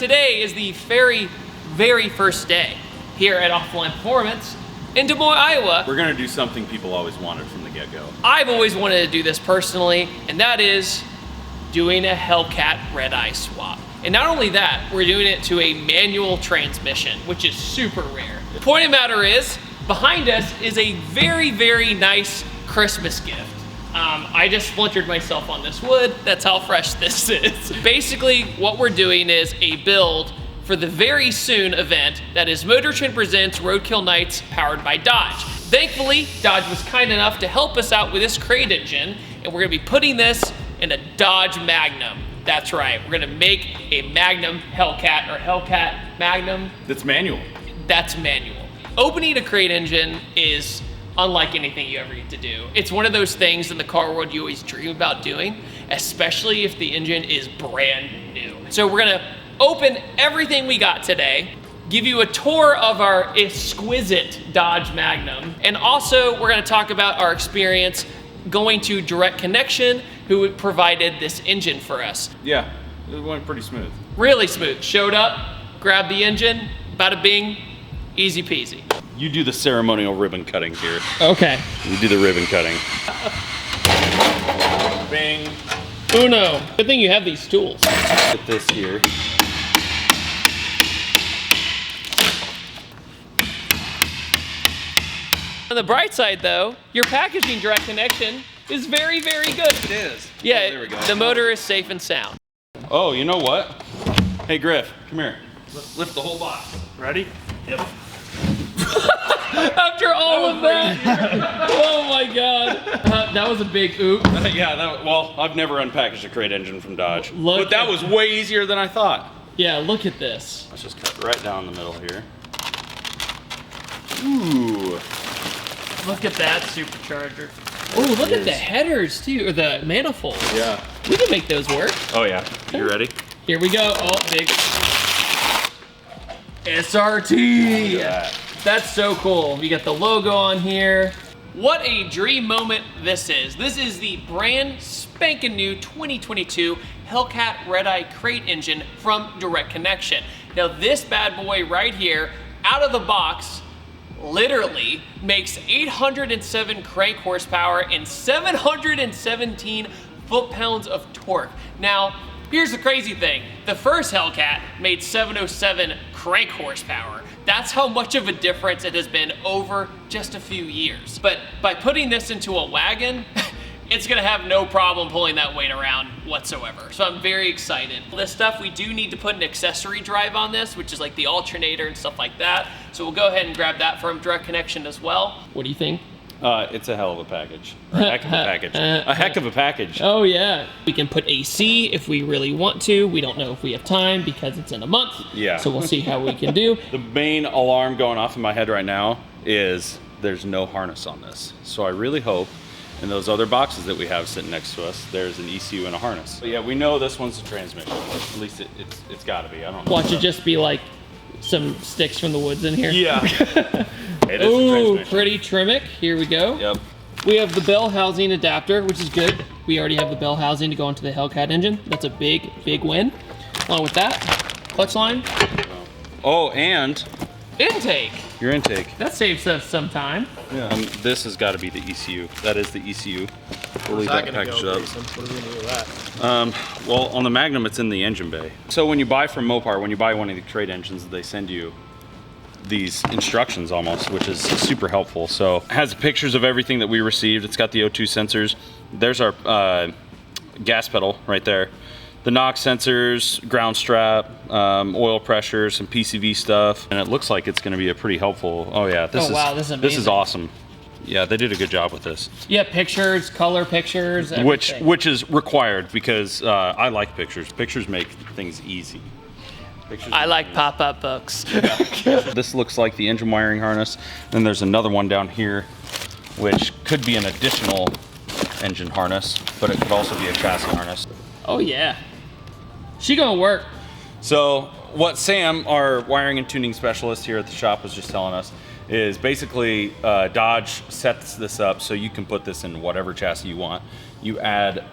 today is the very first day here at Offline Performance in Des Moines, Iowa. We're gonna do something people always wanted from the get-go. I've always wanted to do this personally, and that is doing a Hellcat Redeye swap. And not only that, we're doing it to a manual transmission, which is super rare. The point of the matter is, behind us is a very nice Christmas gift. I just splintered myself on this wood. That's how fresh this is. Basically, what we're doing is a build for the very soon event that is Motor Trend Presents Roadkill Nights powered by Dodge. Thankfully, Dodge was kind enough to help us out with this crate engine, and we're gonna be putting this in a Dodge Magnum. That's right, we're gonna make a Magnum Hellcat, or Hellcat Magnum. That's manual. That's manual. Opening a crate engine is unlike anything you ever get to do. It's one of those things in the car world you always dream about doing, especially if the engine is brand new. So we're gonna open everything we got today, give you a tour of our exquisite Dodge Magnum, and also we're gonna talk about our experience going to Direct Connection, who provided this engine for us. Yeah, it went pretty smooth. Really smooth. Showed up, grabbed the engine, bada bing, easy peasy. You do the ceremonial ribbon cutting here. Okay. You do the ribbon cutting. Bing. Uno. Good thing you have these tools. Get this here. On the bright side though, your packaging Direct Connection is very good. It is. Yeah, oh, there we go. The motor is safe and sound. Oh, you know what? Hey Griff, come here. Lift the whole box. Ready? Yep. After all of that, oh my God. That was a big oop. Yeah, well, I've never unpackaged a crate engine from Dodge. Look but that was way easier than I thought. Yeah, look at this. Let's just cut right down the middle here. Ooh. Look at that supercharger. Oh, look at the headers too, or the manifold. Yeah. We can make those work. Oh yeah. You ready? Here we go. Oh, big. SRT. Look at that. That's so cool. We got the logo on here. What a dream moment this is. This is the brand spanking new 2022 Hellcat Redeye crate engine from Direct Connection. Now this bad boy right here, out of the box, literally makes 807 crank horsepower and 717 foot-pounds of torque. Now, here's the crazy thing. The first Hellcat made 707 crank horsepower. That's how much of a difference it has been over just a few years. But by putting this into a wagon, it's gonna have no problem pulling that weight around whatsoever. So I'm very excited. This stuff, we do need to put an accessory drive on this, which is like the alternator and stuff like that. So we'll go ahead and grab that from Direct Connection as well. What do you think? It's a hell of a package. Or a heck of a package. A heck of a package. Oh yeah. We can put AC if we really want to. We don't know if we have time because it's in a month. Yeah. So we'll see how we can do. The main alarm going off in my head right now is there's no harness on this. So I really hope in those other boxes that we have sitting next to us, there's an ECU and a harness. But yeah, we know this one's a transmission. At least it's gotta be. I don't know. Watch it just be like some sticks from the woods in here. Yeah. It is a Ooh, transmission. pretty trimmick. Here we go. Yep. We have the bell housing adapter, which is good. We already have the bell housing to go into the Hellcat engine. That's a big win. Along with that, clutch line. Oh, and Intake. your intake. That saves us some time. Yeah. This has got to be the ECU. That is the ECU. We'll leave that packaged up. What are we gonna do with that? Well, on the Magnum, it's in the engine bay. So when you buy from Mopar, when you buy one of the crate engines, they send you these instructions almost, which is super helpful. So it has pictures of everything that we received. It's got the O2 sensors. There's our gas pedal right there. The NOx sensors, ground strap, oil pressure, some PCV stuff. And it looks like it's gonna be a pretty helpful, oh yeah, this is amazing. This is awesome. Yeah, they did a good job with this. Yeah, pictures, color pictures, everything. Which is required because I like pictures. Pictures make things easy. I like pop-up books. This looks like the engine wiring harness. Then there's another one down here, which could be an additional engine harness, but it could also be a chassis harness. Oh yeah. She gonna work. So what Sam, our wiring and tuning specialist here at the shop, was just telling us is basically Dodge sets this up so you can put this in whatever chassis you want. You add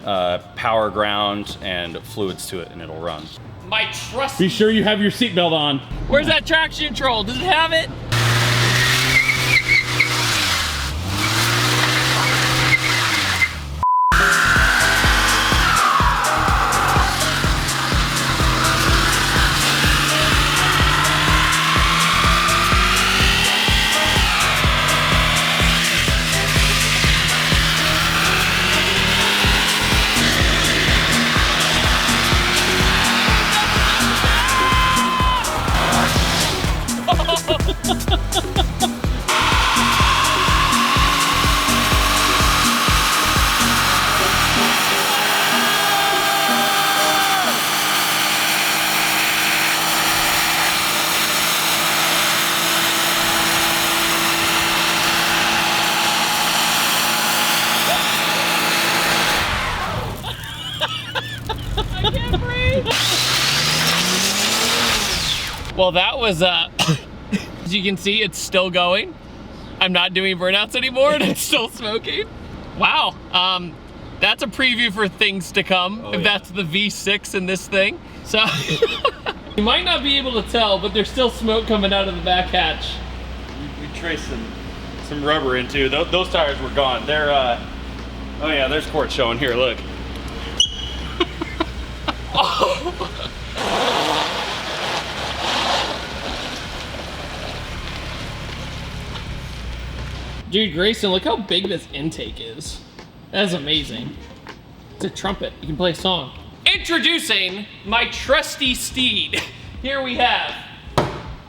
power ground and fluids to it and it'll run. My trusty. Be sure you have your seatbelt on. Where's that traction control? Does it have it? I can't breathe. Well, that was, as you can see, it's still going. I'm not doing burnouts anymore and it's still smoking. Wow, that's a preview for things to come, if that's the V6 in this thing. So, you might not be able to tell, but there's still smoke coming out of the back hatch. We traced some rubber into, those tires were gone. They're, oh yeah, there's quartz showing here, look. Dude, Grayson, look how big this intake is. That is amazing. It's a trumpet. You can play a song. Introducing my trusty steed. Here we have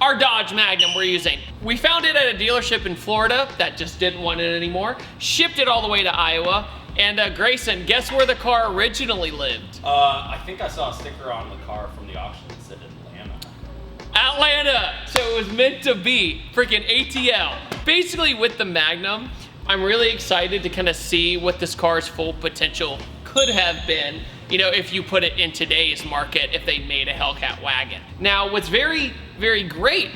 our Dodge Magnum we're using. We found it at a dealership in Florida that just didn't want it anymore. Shipped it all the way to Iowa. And Grayson, guess where the car originally lived? I think I saw a sticker on the car from the auction that said Atlanta. Atlanta! So it was meant to be. Freaking ATL. Basically with the Magnum, I'm really excited to kind of see what this car's full potential could have been, you know, if you put it in today's market, if they made a Hellcat wagon. Now, what's very, very great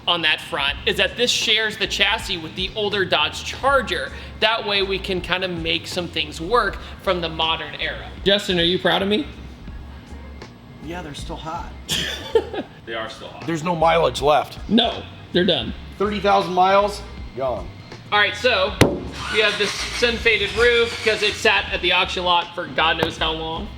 on that front is that this shares the chassis with the older Dodge Charger. That way we can kind of make some things work from the modern era. Justin, are you proud of me? Yeah, they're still hot. They are still hot. There's no mileage left. No, they're done. 30,000 miles, gone. All right, so we have this sun-faded roof because it sat at the auction lot for God knows how long.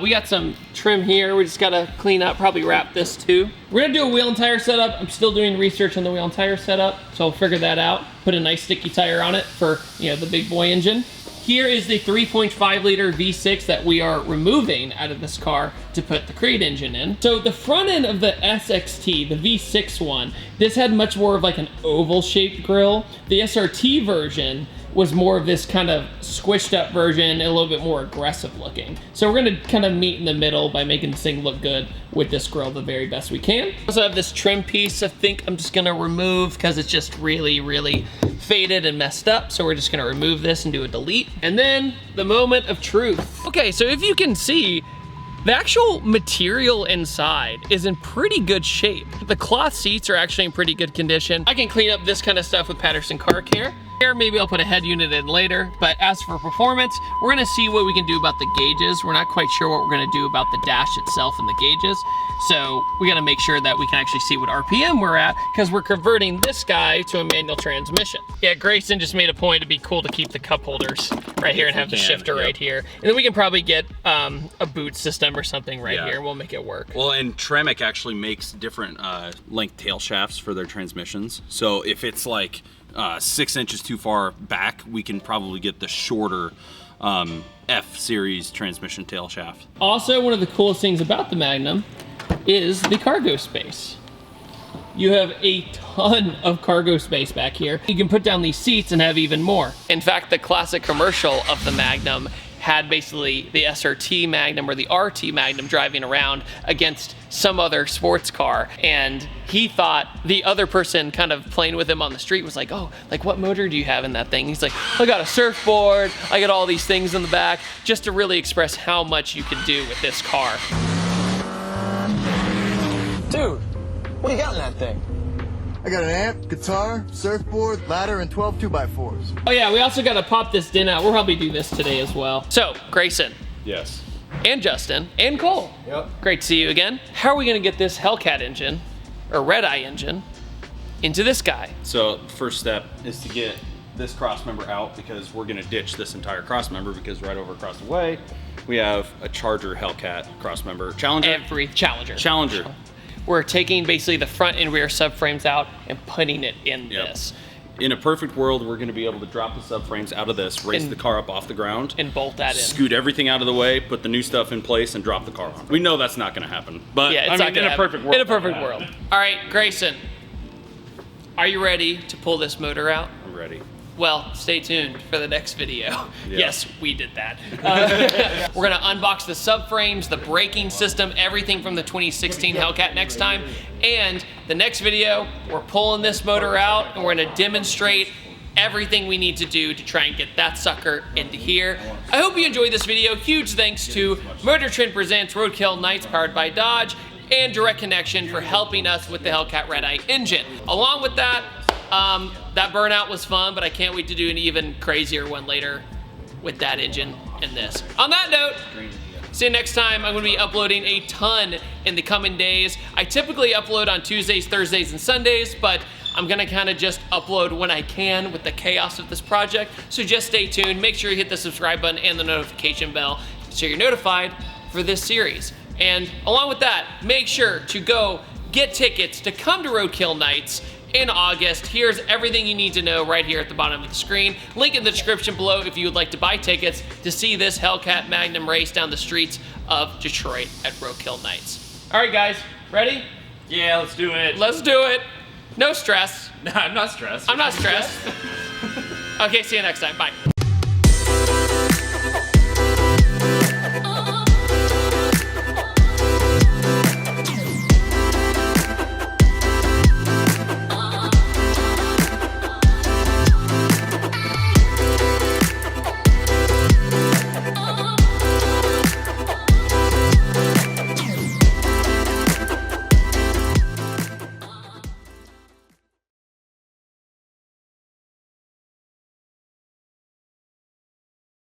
We got some trim here. We just gotta clean up, probably wrap this too. We're gonna do a wheel and tire setup. I'm still doing research on the wheel and tire setup, so I'll figure that out. Put a nice sticky tire on it for, you know, the big boy engine. Here is the 3.5 liter V6 that we are removing out of this car to put the crate engine in. So the front end of the SXT, the V6 one, this had much more of like an oval shaped grille. The SRT version was more of this kind of squished up version, a little bit more aggressive looking. So we're gonna kind of meet in the middle by making this thing look good with this grille the very best we can. I also have this trim piece I think I'm just gonna remove because it's just really, really faded and messed up. So we're just gonna remove this and do a delete. And then the moment of truth. Okay, so if you can see, the actual material inside is in pretty good shape. The cloth seats are actually in pretty good condition. I can clean up this kind of stuff with Patterson Car Care. Here, maybe I'll put a head unit in later, but as for performance, we're gonna see what we can do about the gauges. We're not quite sure what we're gonna do about the dash itself and the gauges. So we gotta make sure that we can actually see what RPM we're at because we're converting this guy to a manual transmission. Yeah, Grayson just made a point to be cool to keep the cup holders right here and have the shifter right here. And then we can probably get a boot system or something right here. We'll make it work. Well, and Tremec actually makes different length tail shafts for their transmissions. So if it's like 6 inches too far back, we can probably get the shorter F series transmission tail shaft. Also, one of the coolest things about the Magnum is the cargo space. You have a ton of cargo space back here. You can put down these seats and have even more. In fact, the classic commercial of the Magnum had basically the SRT Magnum or the RT Magnum driving around against some other sports car, and he thought the other person kind of playing with him on the street was like, oh, like what motor do you have in that thing? He's like, I got a surfboard, I got all these things in the back, just to really express how much you can do with this car. Dude, what do you got in that thing? I got an amp, guitar, surfboard, ladder, and 12 2x4s. Oh yeah, we also gotta pop this din out. We'll probably do this today as well. So, Grayson. Yes. And Justin. And Cole. Yep. Great to see you again. How are we gonna get this Hellcat engine, or Redeye engine, into this guy? So the first step is to get this cross member out, because we're gonna ditch this entire cross member, because right over across the way, we have a Charger Hellcat cross member. Challenger? Challenger. We're taking basically the front and rear subframes out and putting it in this. In a perfect world, we're gonna be able to drop the subframes out of this, raise the car up off the ground, And bolt that in. scoot everything out of the way, put the new stuff in place, and drop the car on. We know that's not gonna happen, but Yeah, it's I not mean, gonna in a happen. perfect world. In a perfect world. All right, Grayson, are you ready to pull this motor out? I'm ready. Well, stay tuned for the next video. Yeah. Yes, we did that. We're gonna unbox the subframes, the braking system, everything from the 2016 Hellcat next time. And the next video, we're pulling this motor out and we're gonna demonstrate everything we need to do to try and get that sucker into here. I hope you enjoyed this video. Huge thanks to Motor Trend Presents Roadkill Nights powered by Dodge and Direct Connection for helping us with the Hellcat Redeye engine. Along with that, that burnout was fun, but I can't wait to do an even crazier one later with that engine and this. On that note, see you next time. I'm gonna be uploading a ton in the coming days. I typically upload on Tuesdays, Thursdays, and Sundays, but I'm gonna kind of just upload when I can with the chaos of this project. So just stay tuned. Make sure you hit the subscribe button and the notification bell so you're notified for this series. And along with that, make sure to go get tickets to come to Roadkill Nights in August. Here's everything you need to know right here at the bottom of the screen. Link in the description below if you would like to buy tickets to see this Hellcat Magnum race down the streets of Detroit at Roadkill Nights. All right, guys, ready? Yeah, let's do it. Let's do it. No stress. No, I'm not stressed. I'm not stressed. Okay, see you next time. Bye.